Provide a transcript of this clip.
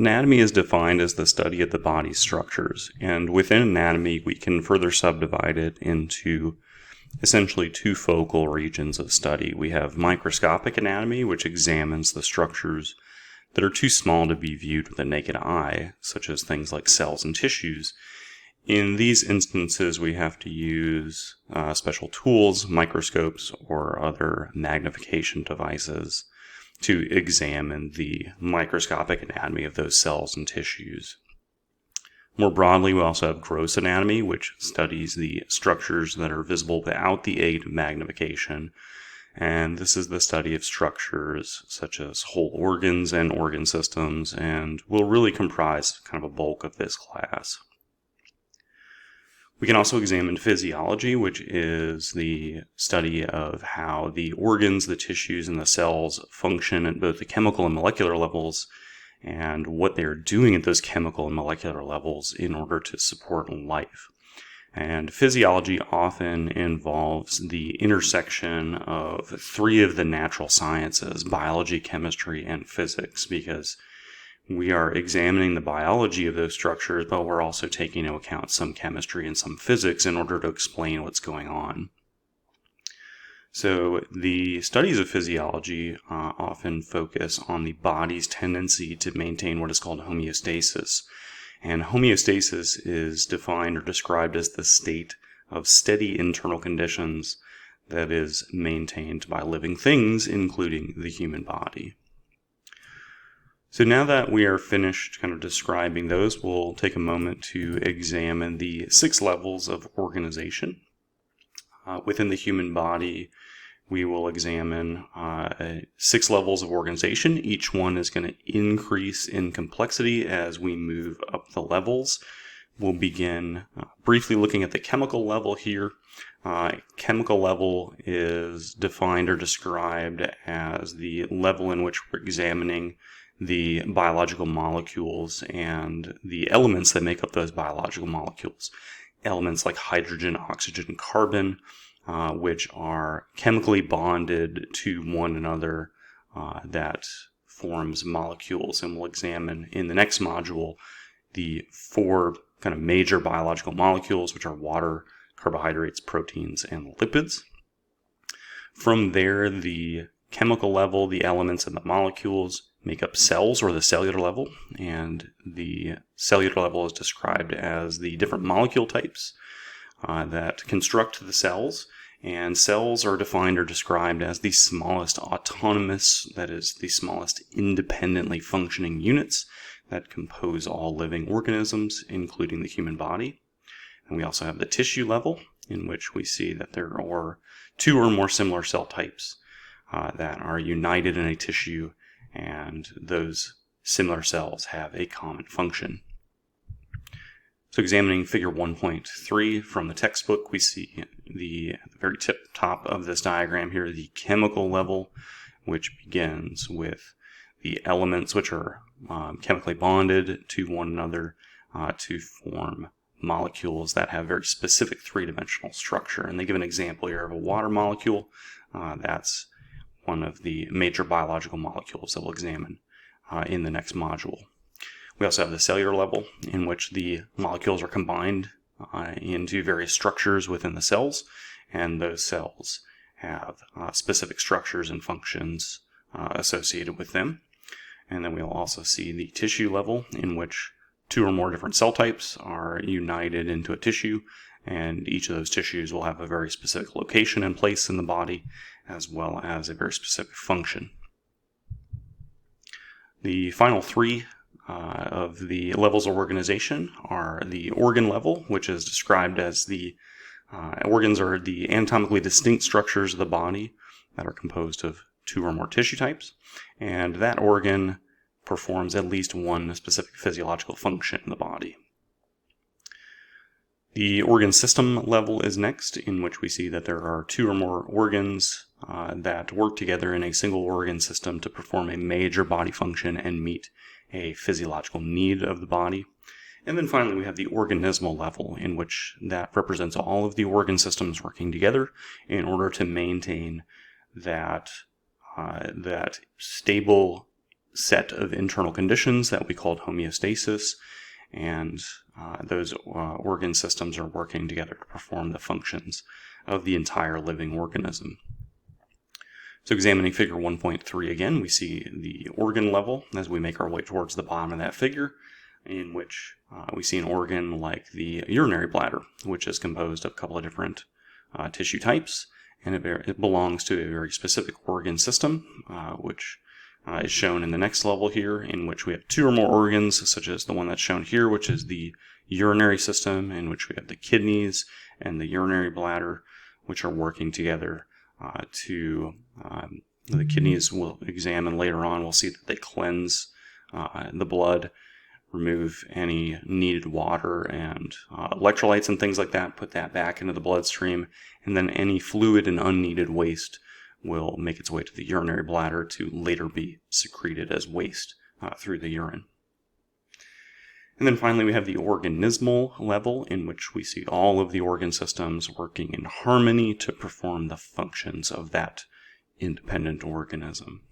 Anatomy is defined as the study of the body's structures, and within anatomy we can further subdivide it into essentially two focal regions of study. We have microscopic anatomy, which examines the structures that are too small to be viewed with the naked eye, such as things like cells and tissues. In these instances, we have to use special tools, microscopes, or other magnification devices to examine the microscopic anatomy of those cells and tissues. More broadly, we also have gross anatomy, which studies the structures that are visible without the aid of magnification. And this is the study of structures such as whole organs and organ systems, and will really comprise kind of a bulk of this class. We can also examine physiology, which is the study of how the organs, the tissues, and the cells function at both the chemical and molecular levels, and what they're doing at those chemical and molecular levels in order to support life. And physiology often involves the intersection of three of the natural sciences, biology, chemistry, and physics, because we are examining the biology of those structures, but we're also taking into account some chemistry and some physics in order to explain what's going on. So the studies of physiology often focus on the body's tendency to maintain what is called homeostasis. And homeostasis is defined or described as the state of steady internal conditions that is maintained by living things, including the human body. So now that we are finished kind of describing those, we'll take a moment to examine the 6 levels of organization. Within the human body, we will examine 6 levels of organization. Each one is going to increase in complexity as we move up the levels. We'll begin briefly looking at the chemical level here. Chemical level is defined or described as the level in which we're examining the biological molecules and the elements that make up those biological molecules. Elements like hydrogen, oxygen, and carbon, which are chemically bonded to one another, that forms molecules. And we'll examine in the next module the 4 kind of major biological molecules, which are water, carbohydrates, proteins, and lipids. From there, the chemical level, the elements and the molecules make up cells, or the cellular level, and the cellular level is described as the different molecule types that construct the cells. And cells are defined or described as the smallest autonomous, that is, the smallest independently functioning units that compose all living organisms, including the human body. And we also have the tissue level, in which we see that there are 2 or more similar cell types that are united in a tissue, and those similar cells have a common function. So examining figure 1.3 from the textbook, we see at the very top of this diagram here, the chemical level, which begins with the elements which are chemically bonded to one another to form molecules that have very specific 3-dimensional structure. And they give an example here of a water molecule. That's one of the major biological molecules that we'll examine in the next module. We also have the cellular level, in which the molecules are combined into various structures within the cells, and those cells have specific structures and functions associated with them. And then we'll also see the tissue level, in which 2 or more different cell types are united into a tissue, and each of those tissues will have a very specific location and place in the body, as well as a very specific function. The final 3 of the levels of organization are the organ level, which is described as the organs are the anatomically distinct structures of the body that are composed of 2 or more tissue types, and that organ performs at least one specific physiological function in the body. The organ system level is next, in which we see that there are 2 or more organs that work together in a single organ system to perform a major body function and meet a physiological need of the body. And then finally we have the organismal level, in which that represents all of the organ systems working together in order to maintain that stable set of internal conditions that we called homeostasis, and those organ systems are working together to perform the functions of the entire living organism. So examining figure 1.3 again, we see the organ level as we make our way towards the bottom of that figure, in which we see an organ like the urinary bladder, which is composed of a couple of different tissue types, and it belongs to a very specific organ system, which is shown in the next level here, in which we have two or more organs, such as the one that's shown here, which is the urinary system, in which we have the kidneys and the urinary bladder, which are working together the kidneys we'll examine later on. We'll see that they cleanse the blood, remove any needed water and electrolytes and things like that, put that back into the bloodstream, and then any fluid and unneeded waste will make its way to the urinary bladder to later be secreted as waste through the urine. And then finally we have the organismal level, in which we see all of the organ systems working in harmony to perform the functions of that independent organism.